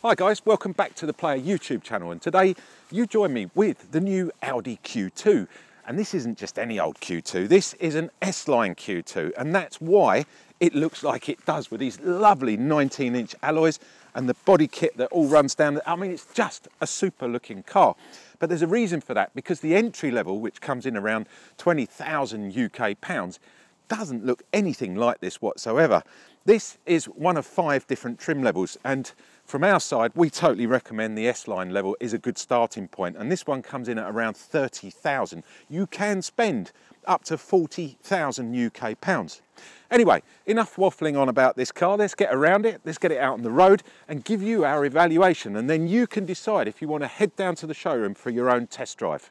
Hi guys, welcome back to the Player YouTube channel, and today you join me with the new Audi Q2. And this isn't just any old Q2, this is an S-Line Q2, and that's why it looks like it does with these lovely 19-inch alloys and the body kit that all runs down. I mean, it's just a super looking car. But there's a reason for that, because the entry level, which comes in around 20,000 UK pounds, doesn't look anything like this whatsoever. This is one of 5 different trim levels, and from our side, we totally recommend the S-Line level is a good starting point, and this one comes in at around 30,000. You can spend up to 40,000 UK pounds. Anyway, enough waffling on about this car. Let's get around it, let's get it out on the road and give you our evaluation, and then you can decide if you want to head down to the showroom for your own test drive.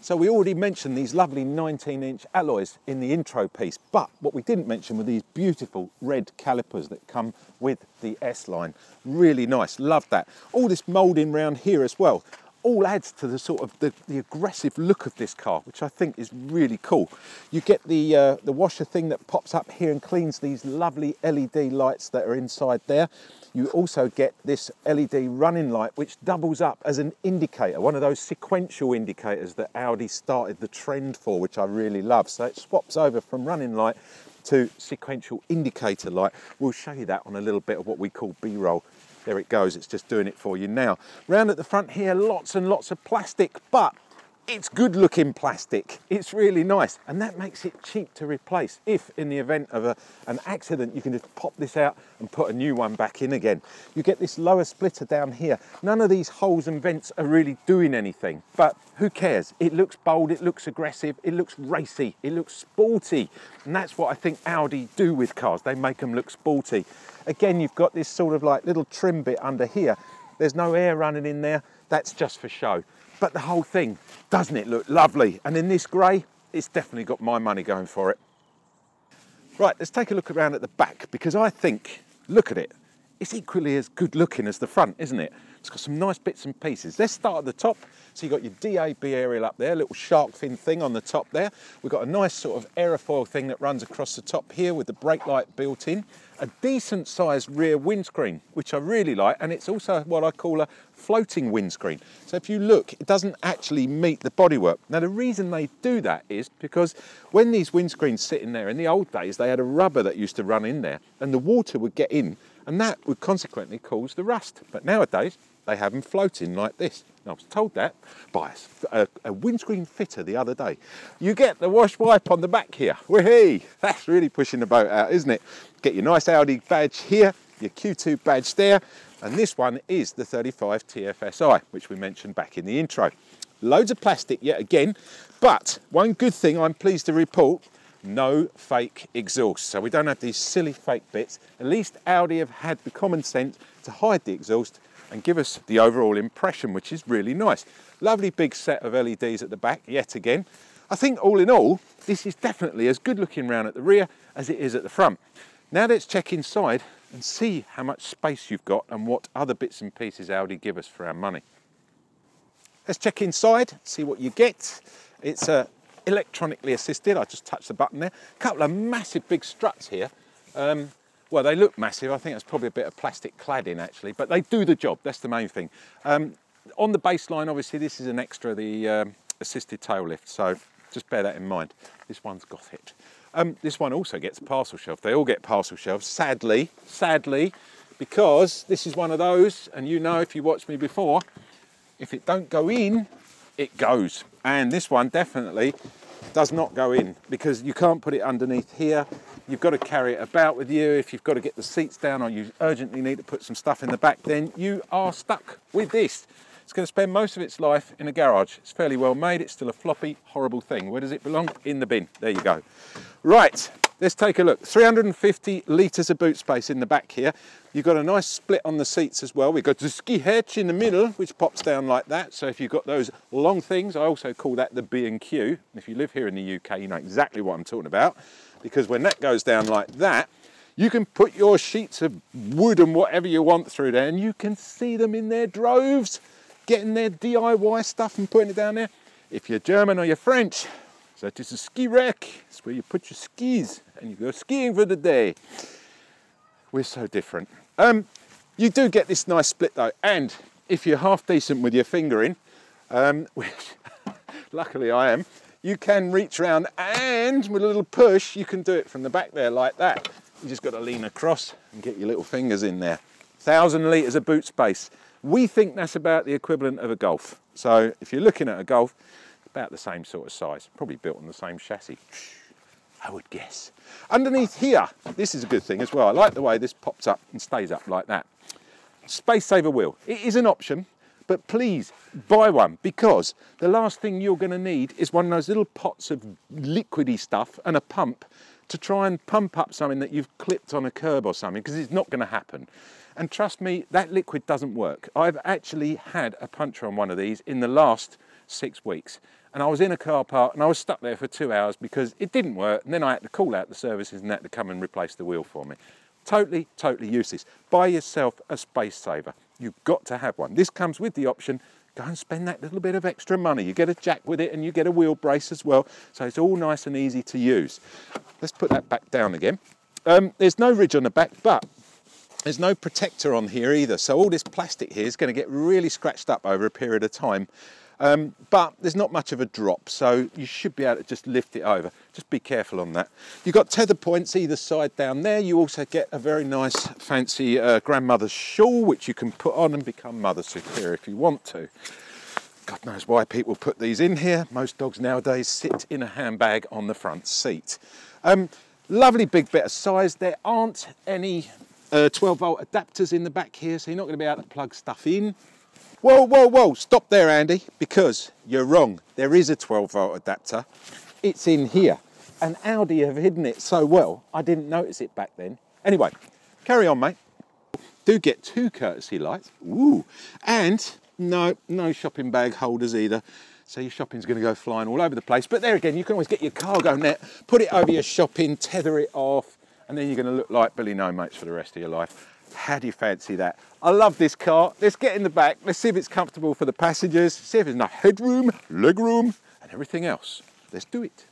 So we already mentioned these lovely 19-inch alloys in the intro piece, but what we didn't mention were these beautiful red calipers that come with the S-Line. Really nice, love that. All this moulding around here as well, all adds to the sort of the aggressive look of this car, which I think is really cool. You get the washer thing that pops up here and cleans these lovely LED lights that are inside there. You also get this LED running light, which doubles up as an indicator, one of those sequential indicators that Audi started the trend for, which I really love. So it swaps over from running light to sequential indicator light. We'll show you that on a little bit of what we call B-roll. There it goes, it's just doing it for you now. Round at the front here, lots and lots of plastic, but it's good looking plastic. It's really nice, and that makes it cheap to replace. If in the event of an accident, you can just pop this out and put a new one back in again. You get this lower splitter down here. None of these holes and vents are really doing anything, but who cares? It looks bold, it looks aggressive, it looks racy, it looks sporty. And that's what I think Audi do with cars. They make them look sporty. Again, you've got this sort of like little trim bit under here. There's no air running in there. That's just for show. But the whole thing, doesn't it look lovely? And in this grey, it's definitely got my money going for it. Right, let's take a look around at the back, because I think, look at it, it's equally as good looking as the front, isn't it? It's got some nice bits and pieces. Let's start at the top. So you've got your DAB aerial up there, little shark fin thing on the top there. We've got a nice sort of aerofoil thing that runs across the top here with the brake light built in. A decent sized rear windscreen, which I really like, and it's also what I call a floating windscreen. So if you look, it doesn't actually meet the bodywork. Now the reason they do that is because when these windscreens sit in there, in the old days they had a rubber that used to run in there, and the water would get in, and that would consequently cause the rust. But nowadays they have them floating like this. And I was told that by a windscreen fitter the other day. You get the wash wipe on the back here. Whee! That's really pushing the boat out, isn't it? Get your nice Audi badge here, your Q2 badge there, and this one is the 35 TFSI, which we mentioned back in the intro. Loads of plastic yet again, but one good thing I'm pleased to report, no fake exhaust. So we don't have these silly fake bits. At least Audi have had the common sense to hide the exhaust and give us the overall impression, which is really nice. Lovely big set of LEDs at the back yet again. I think all in all, this is definitely as good looking round at the rear as it is at the front. Now let's check inside and see how much space you've got and what other bits and pieces Audi give us for our money. Let's check inside, see what you get. It's electronically assisted. I just touched the button there. A couple of massive big struts here. Well, they look massive. I think that's probably a bit of plastic cladding actually, but they do the job. That's the main thing. On the baseline, obviously, this is an extra, the assisted tail lift. So just bear that in mind. This one's got it. This one also gets a parcel shelf. They all get parcel shelves, sadly, because this is one of those, and you know if you watched me before, if it don't go in, it goes. And this one definitely does not go in, because you can't put it underneath here. You've got to carry it about with you. If you've got to get the seats down or you urgently need to put some stuff in the back, then you are stuck with this. It's going to spend most of its life in a garage. It's fairly well made. It's still a floppy, horrible thing. Where does it belong? In the bin. There you go. Right, let's take a look. 350 litres of boot space in the back here. You've got a nice split on the seats as well. We've got the ski hatch in the middle, which pops down like that. So if you've got those long things, I also call that the B&Q. If you live here in the UK, you know exactly what I'm talking about, because when that goes down like that, you can put your sheets of wood and whatever you want through there, and you can see them in their droves, getting their DIY stuff and putting it down there. If you're German or you're French, that is a ski rack. It's where you put your skis and you go skiing for the day. We're so different. You do get this nice split though, and if you're half decent with your fingering, which luckily I am, you can reach around and with a little push, you can do it from the back there like that. You just got to lean across and get your little fingers in there. 1,000 litres of boot space. We think that's about the equivalent of a Golf. So if you're looking at a Golf, about the same sort of size, probably built on the same chassis, I would guess. Underneath here, this is a good thing as well. I like the way this pops up and stays up like that. Space saver wheel. It is an option, but please buy one, because the last thing you're going to need is one of those little pots of liquidy stuff and a pump to try and pump up something that you've clipped on a curb or something, because it's not going to happen. And trust me, that liquid doesn't work. I've actually had a puncture on one of these in the last 6 weeks. And I was in a car park and I was stuck there for 2 hours because it didn't work. And then I had to call out the services and they had to come and replace the wheel for me. Totally, totally useless. Buy yourself a space saver. You've got to have one. This comes with the option. Go and spend that little bit of extra money. You get a jack with it and you get a wheel brace as well. So it's all nice and easy to use. Let's put that back down again. There's no ridge on the back, but there's no protector on here either. So all this plastic here is going to get really scratched up over a period of time. But there's not much of a drop, so you should be able to just lift it over. Just be careful on that. You've got tether points either side down there. You also get a very nice fancy grandmother's shawl, which you can put on and become Mother Superior if you want to. God knows why people put these in here. Most dogs nowadays sit in a handbag on the front seat. Lovely big bit of size. There aren't any 12-volt adapters in the back here, so you're not going to be able to plug stuff in. Whoa, whoa, whoa, stop there, Andy, because you're wrong. There is a 12-volt adapter. It's in here. And Audi have hidden it so well, I didn't notice it back then. Anyway, carry on, mate. Do get 2 courtesy lights. Ooh. And no shopping bag holders either. So your shopping's going to go flying all over the place. But there again, you can always get your cargo net, put it over your shopping, tether it off, and then you're going to look like Billy No Mates for the rest of your life. How do you fancy that? I love this car. Let's get in the back. Let's see if it's comfortable for the passengers. See if there's enough headroom, legroom, and everything else. Let's do it.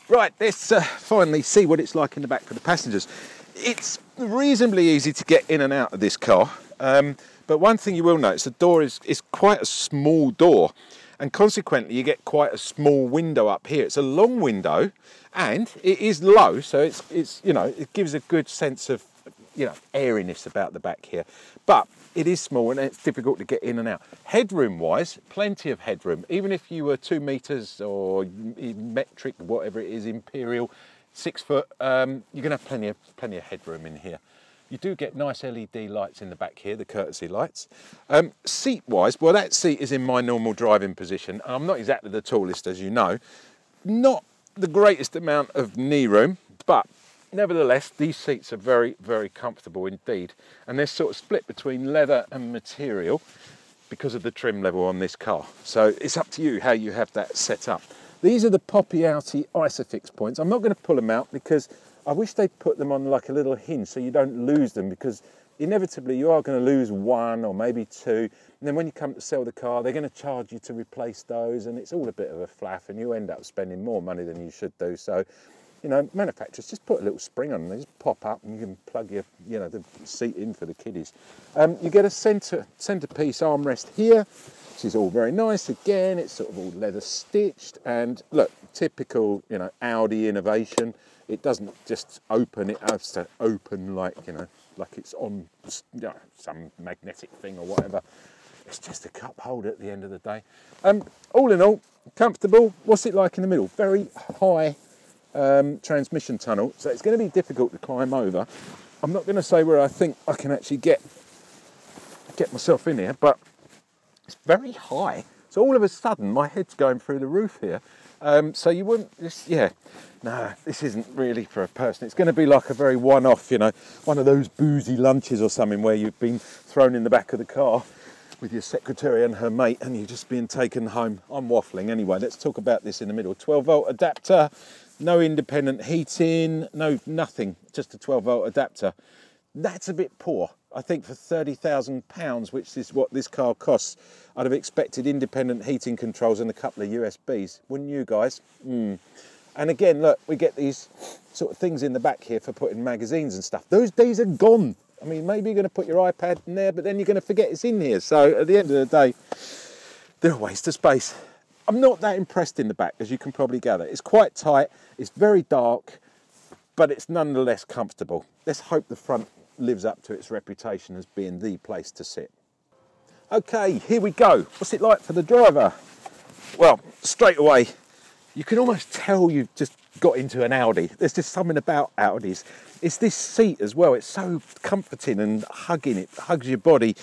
Right, let's finally see what it's like in the back for the passengers. It's reasonably easy to get in and out of this car. But one thing you will notice, the door is quite a small door. And consequently, you get quite a small window up here. It's a long window and it is low. So it's you know, it gives a good sense of, you know, airiness about the back here, but it is small and it's difficult to get in and out. Headroom wise, plenty of headroom. Even if you were 2 meters or metric, whatever it is, imperial, 6 foot, you're gonna have plenty of headroom in here. You do get nice LED lights in the back here, the courtesy lights. Seat wise, well, that seat is in my normal driving position. I'm not exactly the tallest, as you know. Not the greatest amount of knee room, but nevertheless, these seats are very, very comfortable indeed. And they're sort of split between leather and material because of the trim level on this car. So it's up to you how you have that set up. These are the Poppy Outie Isofix points. I'm not going to pull them out because I wish they'd put them on like a little hinge so you don't lose them, because inevitably you are going to lose 1 or maybe 2. And then when you come to sell the car, they're going to charge you to replace those, and it's all a bit of a faff, and you end up spending more money than you should do. So, you know, manufacturers just put a little spring on them. They just pop up and you can plug your, you know, the seat in for the kiddies. You get a centerpiece armrest here, which is all very nice. Again, it's sort of all leather stitched, and look, typical, you know, Audi innovation. It doesn't just open, it has to open like, you know, like it's on, you know, some magnetic thing or whatever. It's just a cup holder at the end of the day. All in all, comfortable. What's it like in the middle? Very high transmission tunnel, so it's going to be difficult to climb over. I'm not going to say where I think I can actually get myself in here, but it's very high. So all of a sudden, my head's going through the roof here. So you wouldn't, yeah, no, this isn't really for a person. It's going to be like a very one-off, you know, one of those boozy lunches or something where you've been thrown in the back of the car with your secretary and her mate and you're just being taken home. I'm waffling anyway. Let's talk about this in the middle. 12-volt adapter, no independent heating, no nothing, just a 12-volt adapter. That's a bit poor. I think for £30,000, which is what this car costs, I'd have expected independent heating controls and a couple of USBs. Wouldn't you guys? And again, look, we get these sort of things in the back here for putting magazines and stuff. Those days are gone. I mean, maybe you're going to put your iPad in there, but then you're going to forget it's in here. So at the end of the day, they're a waste of space. I'm not that impressed in the back, as you can probably gather. It's quite tight, it's very dark, but it's nonetheless comfortable. Let's hope the front lives up to its reputation as being the place to sit. Okay, here we go. What's it like for the driver? Well, straight away, you can almost tell you've just got into an Audi. There's just something about Audis. It's this seat as well. It's so comforting and hugging. It hugs your body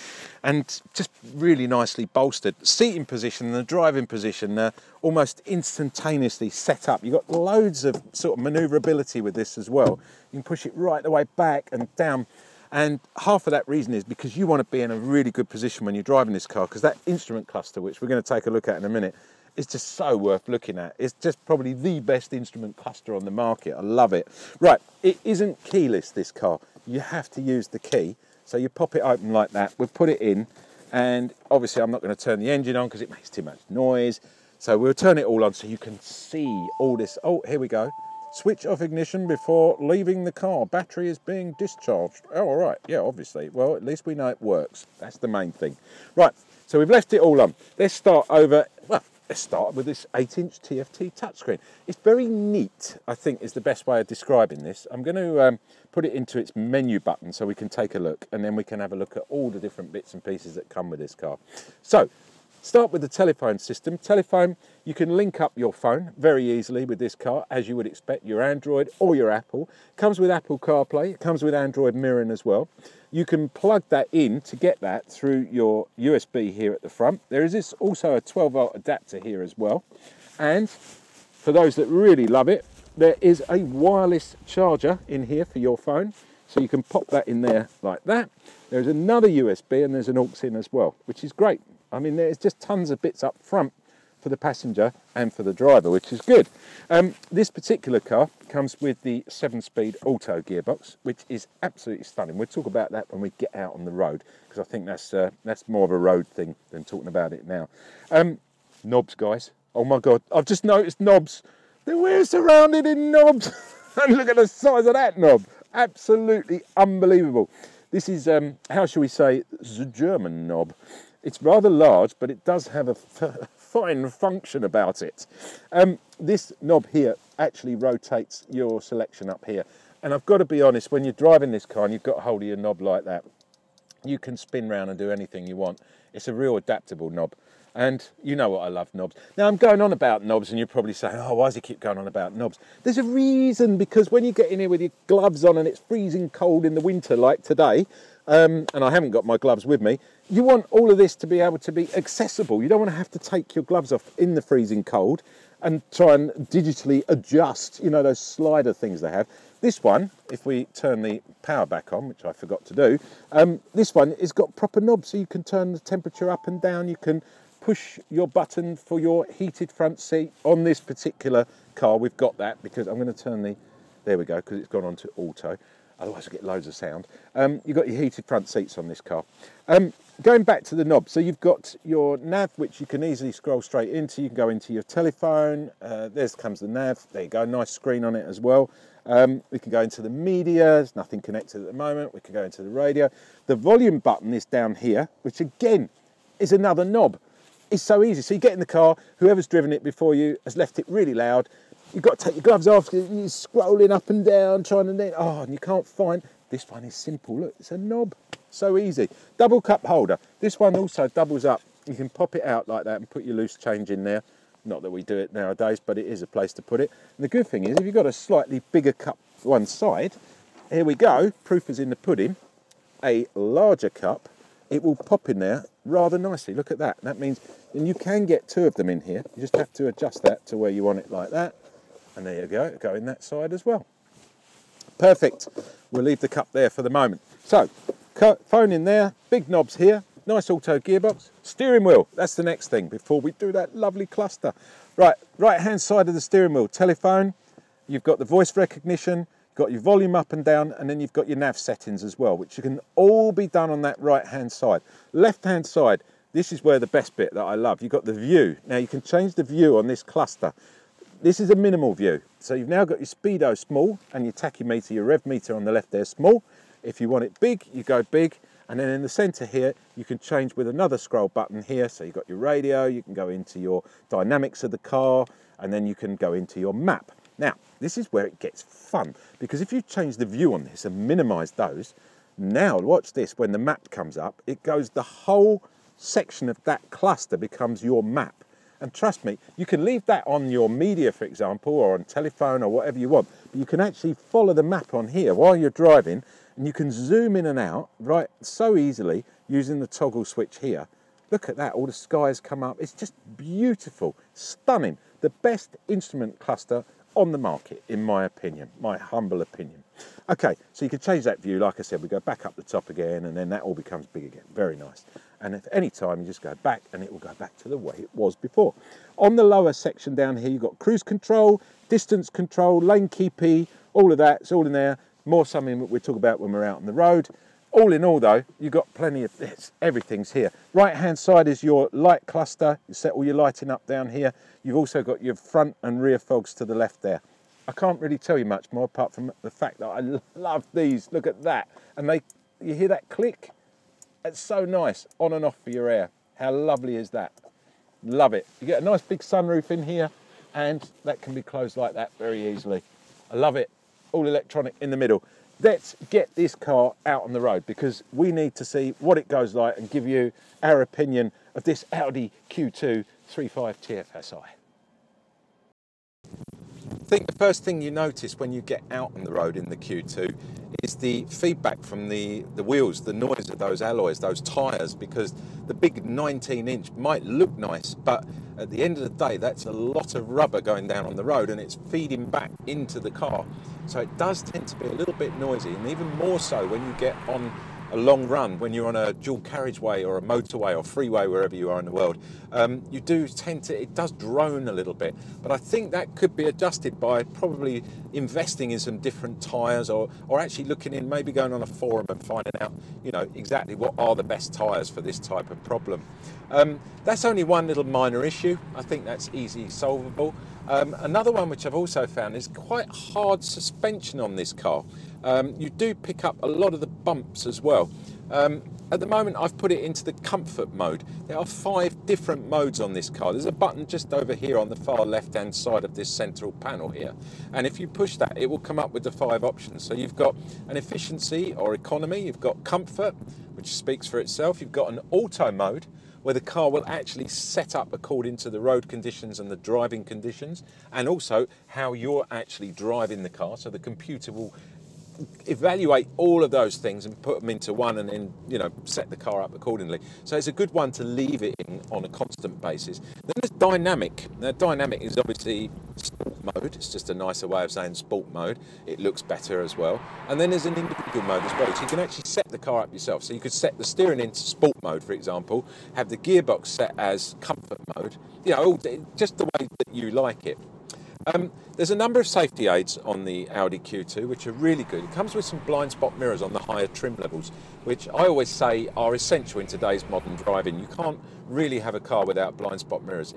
and just really nicely bolstered. Seating position and the driving position almost instantaneously set up. You've got loads of sort of manoeuvrability with this as well. You can push it right the way back and down. And half of that reason is because you want to be in a really good position when you're driving this car, because that instrument cluster, which we're going to take a look at in a minute, is just so worth looking at. It's just probably the best instrument cluster on the market. I love it. Right, it isn't keyless, this car. You have to use the key. So you pop it open like that, we'll put it in, and obviously I'm not going to turn the engine on because it makes too much noise. So we'll turn it all on so you can see all this. Oh, here we go. Switch off ignition before leaving the car. Battery is being discharged. Oh, all right. Yeah, obviously. Well, at least we know it works. That's the main thing. Right, so we've left it all on. Let's start over, well, let's start with this 8-inch TFT touchscreen. It's very neat, I think, is the best way of describing this. I'm going to put it into its menu button so we can take a look, and then we can have a look at all the different bits and pieces that come with this car. So, start with the telephone system. Telephone, you can link up your phone very easily with this car, as you would expect, your Android or your Apple. Comes with Apple CarPlay, it comes with Android mirroring as well. You can plug that in to get that through your USB here at the front. There is also a 12-volt adapter here as well. And for those that really love it, there is a wireless charger in here for your phone. So you can pop that in there like that. There's another USB and there's an aux in as well, which is great. I mean, there's just tons of bits up front for the passenger and for the driver, which is good. This particular car comes with the 7-speed auto gearbox, which is absolutely stunning. We'll talk about that when we get out on the road, because I think that's more of a road thing than talking about it now. Knobs, guys. Oh my God, I've just noticed knobs. We're surrounded in knobs. And look at the size of that knob. Absolutely unbelievable. This is, how shall we say, the German knob. It's rather large, but it does have a fine function about it. This knob here actually rotates your selection up here. And I've got to be honest, when you're driving this car and you've got hold of your knob like that, you can spin round and do anything you want. It's a real adaptable knob. And you know what I love knobs. Now I'm going on about knobs and you're probably saying, oh, why does he keep going on about knobs? There's a reason, because when you get in here with your gloves on and it's freezing cold in the winter like today, and I haven't got my gloves with me, you want all of this to be able to be accessible. You don't want to have to take your gloves off in the freezing cold and try and digitally adjust, you know, those slider things they have. This one, if we turn the power back on, which I forgot to do, this one has got proper knobs, so you can turn the temperature up and down. You can push your button for your heated front seat. On this particular car, we've got that, because I'm going to turn the, there we go, because it's gone on to auto. Otherwise I get loads of sound. You've got your heated front seats on this car. Going back to the knob, so you've got your nav, which you can easily scroll straight into. You can go into your telephone. There comes the nav. There you go, nice screen on it as well. We can go into the media. There's nothing connected at the moment. We can go into the radio. The volume button is down here, which again is another knob. It's so easy. So you get in the car, whoever's driven it before you has left it really loud. You've got to take your gloves off, you're scrolling up and down, trying to, oh, and you can't find. This one is simple, look, it's a knob, so easy. Double cup holder. This one also doubles up. You can pop it out like that and put your loose change in there. Not that we do it nowadays, but it is a place to put it. And the good thing is, if you've got a slightly bigger cup one side, here we go, proof is in the pudding, a larger cup, it will pop in there rather nicely. Look at that. That means, and you can get two of them in here. You just have to adjust that to where you want it like that. And there you go in that side as well. Perfect. We'll leave the cup there for the moment. So, phone in there, big knobs here, nice auto gearbox, steering wheel. That's the next thing before we do that lovely cluster. Right hand side of the steering wheel, telephone. You've got the voice recognition, got your volume up and down, and then you've got your nav settings as well, which you can all be done on that right hand side. Left hand side, this is where the best bit that I love. You've got the view. Now you can change the view on this cluster. This is a minimal view. So you've now got your speedo small and your tachymeter, your rev meter on the left there small. If you want it big, you go big. And then in the center here, you can change with another scroll button here. So you've got your radio, you can go into your dynamics of the car, and then you can go into your map. Now, this is where it gets fun, because if you change the view on this and minimize those, now watch this, when the map comes up, it goes, the whole section of that cluster becomes your map. And trust me, you can leave that on your media, for example, or on telephone or whatever you want, but you can actually follow the map on here while you're driving, and you can zoom in and out, right, so easily using the toggle switch here. Look at that, all the skies come up. It's just beautiful, stunning. The best instrument cluster on the market, in my opinion, my humble opinion. Okay, so you can change that view. Like I said, we go back up the top again, and then that all becomes big again. Very nice. And at any time, you just go back, and it will go back to the way it was before. On the lower section down here, you've got cruise control, distance control, lane keepy, all of that. It's all in there. More something that we'll talk about when we're out on the road. All in all, though, you've got plenty of this. Everything's here. Right-hand side is your light cluster. You set all your lighting up down here. You've also got your front and rear fogs to the left there. I can't really tell you much more apart from the fact that I love these. Look at that. And you hear that click? It's so nice. On and off for your air. How lovely is that? Love it. You get a nice big sunroof in here, and that can be closed like that very easily. I love it. All electronic in the middle. Let's get this car out on the road, because we need to see what it goes like and give you our opinion of this Audi Q2 3.5 TFSI. I think the first thing you notice when you get out on the road in the Q2 is the feedback from the wheels, the noise of those alloys, those tyres, because the big 19-inch might look nice, but at the end of the day, that's a lot of rubber going down on the road, and it's feeding back into the car. So it does tend to be a little bit noisy, and even more so when you get on a long run, when you're on a dual carriageway or a motorway or freeway, wherever you are in the world, you do tend to, it does drone a little bit. But I think that could be adjusted by probably investing in some different tyres, or actually looking in, maybe going on a forum and finding out, you know, exactly what are the best tyres for this type of problem. That's only one little minor issue. I think that's easily solvable. Another one which I've also found is quite hard suspension on this car. You do pick up a lot of the bumps as well. At the moment, I've put it into the comfort mode. There are 5 different modes on this car. There's a button just over here on the far left-hand side of this central panel here. And if you push that, it will come up with the 5 options. So you've got an efficiency or economy, you've got comfort, which speaks for itself. You've got an auto mode, where the car will actually set up according to the road conditions and the driving conditions, and also how you're actually driving the car. So the computer will evaluate all of those things and put them into one, and then, you know, set the car up accordingly. So it's a good one to leave it in on a constant basis. Then there's dynamic. Now, dynamic is obviously sport mode. It's just a nicer way of saying sport mode. It looks better as well. And then there's an individual mode as well, so you can actually set the car up yourself. So you could set the steering into sport mode, for example, have the gearbox set as comfort mode, you know, just the way that you like it. There's a number of safety aids on the Audi Q2 which are really good. It comes with some blind spot mirrors on the higher trim levels, which I always say are essential in today's modern driving. You can't really have a car without blind spot mirrors.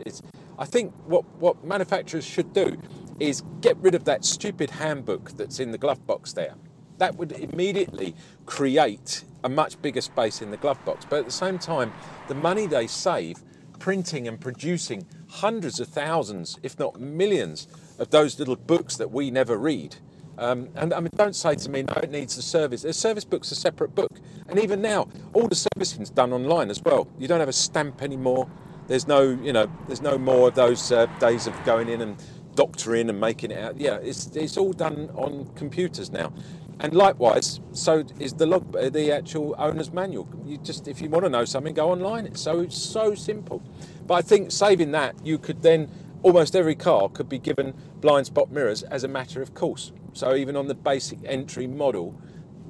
I think what manufacturers should do is get rid of that stupid handbook that's in the glove box there. That would immediately create a much bigger space in the glove box. But at the same time, the money they save printing and producing hundreds of thousands, if not millions, of those little books that we never read. And I mean, don't say to me, no, it needs a service. A service book's a separate book. And even now, all the servicing's done online as well. You don't have a stamp anymore. There's no, you know, there's no more of those days of going in and doctoring and making it out. Yeah, it's all done on computers now. And likewise, so is the actual owner's manual. You just, if you want to know something, go online. It's so simple. But I think saving that, you could then, almost every car could be given blind spot mirrors as a matter of course. So even on the basic entry model,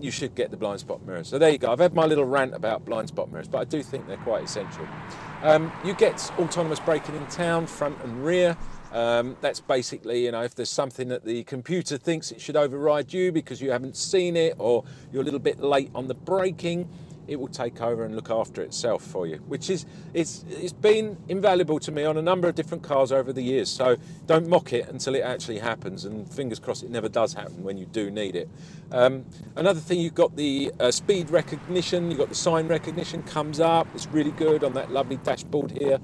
you should get the blind spot mirrors. So there you go. I've had my little rant about blind spot mirrors, but I do think they're quite essential. You get autonomous braking in town, front and rear. That's basically, you know, if there's something that the computer thinks it should override you because you haven't seen it, or you're a little bit late on the braking, it will take over and look after itself for you, which is, it's been invaluable to me on a number of different cars over the years. So don't mock it until it actually happens, and fingers crossed it never does happen when you do need it. Another thing, you've got the speed recognition, you've got the sign recognition comes up. It's really good on that lovely dashboard here.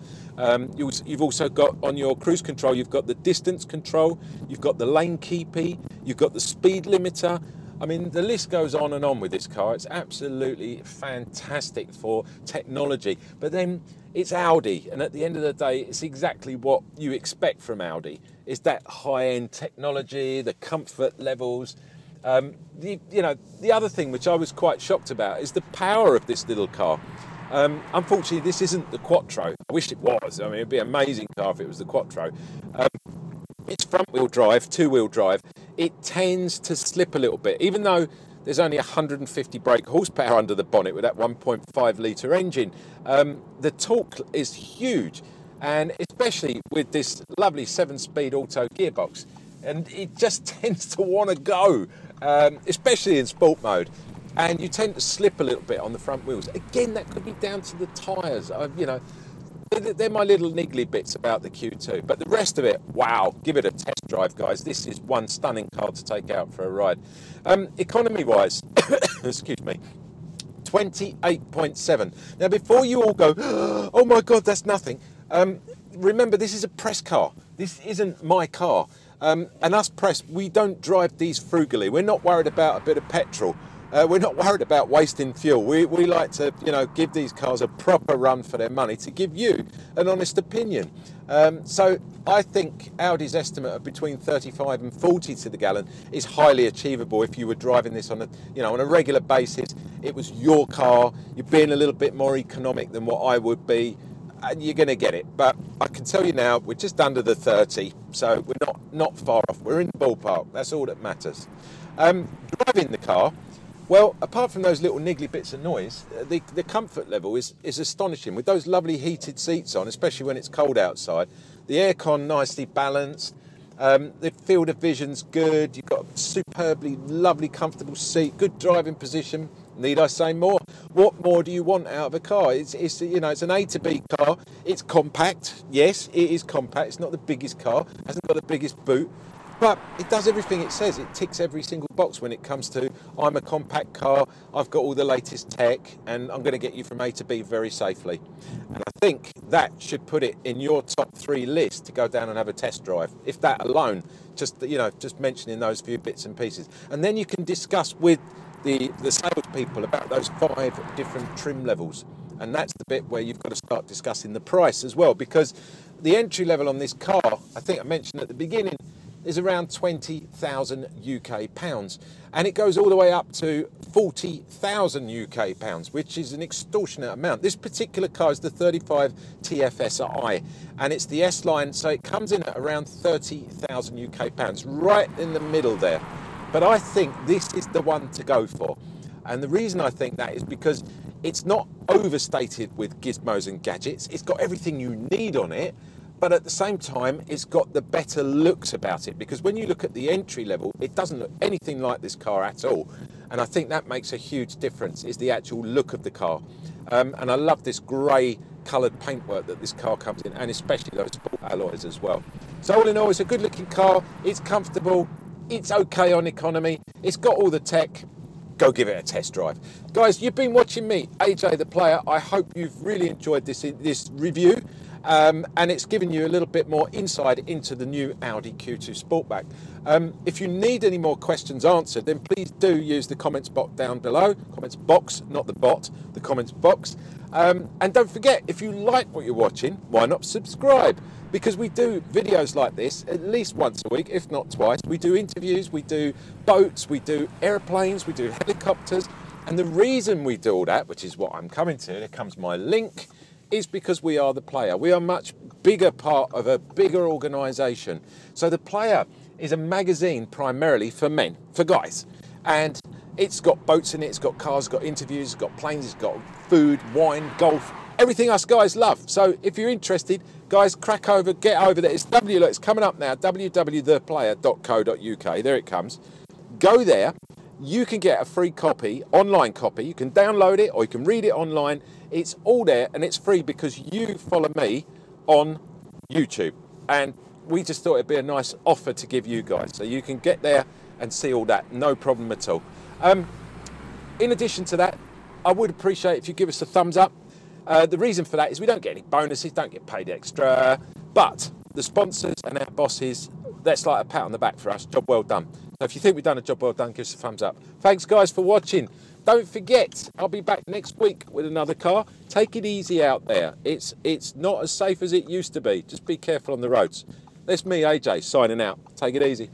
You've also got on your cruise control, you've got the distance control, you've got the lane keepy, you've got the speed limiter. I mean, the list goes on and on with this car. It's absolutely fantastic for technology. But then it's Audi, and at the end of the day, it's exactly what you expect from Audi. It's that high-end technology, the comfort levels. The other thing which I was quite shocked about is the power of this little car. Unfortunately, this isn't the Quattro. I wish it was. I mean, it'd be an amazing car if it was the Quattro. It's front-wheel drive, two-wheel drive. It tends to slip a little bit, even though there's only 150 brake horsepower under the bonnet with that 1.5 litre engine. The torque is huge, and especially with this lovely 7-speed auto gearbox. And it just tends to want to go, especially in sport mode. And you tend to slip a little bit on the front wheels. Again, that could be down to the tyres. They're my little niggly bits about the Q2, but the rest of it, wow, give it a test drive, guys. This is one stunning car to take out for a ride. Economy-wise, excuse me, 28.7. Now, before you all go, oh my God, that's nothing, remember, this is a press car. This isn't my car. And us press, we don't drive these frugally. We're not worried about a bit of petrol. We're not worried about wasting fuel. We like to, give these cars a proper run for their money to give you an honest opinion. So I think Audi's estimate of between 35 and 40 to the gallon is highly achievable if you were driving this on a regular basis. It was your car. You're being a little bit more economic than what I would be, and you're going to get it. But I can tell you now, we're just under the 30, so we're not far off. We're in the ballpark. That's all that matters. Driving the car. Well, apart from those little niggly bits of noise, the comfort level is astonishing. With those lovely heated seats on, especially when it's cold outside, the aircon nicely balanced, the field of vision's good, you've got a superbly lovely comfortable seat, good driving position. Need I say more? What more do you want out of a car? It's an A to B car. It's compact. Yes, it is compact. It's not the biggest car. It hasn't got the biggest boot. But it does everything it says. It ticks every single box when it comes to, I'm a compact car, I've got all the latest tech, and I'm going to get you from A to B very safely. And I think that should put it in your top 3 list to go down and have a test drive. If that alone, just mentioning those few bits and pieces. And then you can discuss with the salespeople about those 5 different trim levels. And that's the bit where you've got to start discussing the price as well, because the entry level on this car, I think I mentioned at the beginning, is around 20,000 UK pounds, and it goes all the way up to 40,000 UK pounds, which is an extortionate amount. This particular car is the 35 TFSI, and it's the S line, so it comes in at around 30,000 UK pounds, right in the middle there. But I think this is the one to go for, and the reason I think that is because it's not overstated with gizmos and gadgets. It's got everything you need on it, but at the same time, it's got the better looks about it, because when you look at the entry level, it doesn't look anything like this car at all. And I think that makes a huge difference, is the actual look of the car. And I love this grey coloured paintwork that this car comes in, and especially those sport alloys as well. So all in all, it's a good looking car, it's comfortable, it's okay on economy, it's got all the tech. Go give it a test drive. Guys, you've been watching me, AJ the Player. I hope you've really enjoyed this review. And it's given you a little bit more insight into the new Audi Q2 Sportback. If you need any more questions answered, then please do use the comments box down below. Comments box, not the bot, the comments box. And don't forget, if you like what you're watching, why not subscribe? Because we do videos like this at least once a week, if not twice. We do interviews, we do boats, we do airplanes, we do helicopters. And the reason we do all that, which is what I'm coming to, there comes my link, is because we are the Player. We are a much bigger part of a bigger organisation. So the Player is a magazine primarily for men, for guys. And it's got boats in it, it's got cars, it's got interviews, it's got planes, it's got food, wine, golf, everything us guys love. So if you're interested, guys, crack over, get over there. It's it's coming up now, www.theplayer.co.uk. There it comes. Go there. you can get a free copy, online copy. You can download it or you can read it online. It's all there and it's free because you follow me on YouTube. And we just thought it'd be a nice offer to give you guys. So you can get there and see all that, no problem at all. In addition to that, I would appreciate if you give us a thumbs up. The reason for that is we don't get any bonuses, don't get paid extra, but the sponsors and our bosses, that's like a pat on the back for us. Job well done. So if you think we've done a job well done, give us a thumbs up. Thanks guys for watching. Don't forget, I'll be back next week with another car. Take it easy out there. It's not as safe as it used to be. Just be careful on the roads. That's me, AJ, signing out. Take it easy.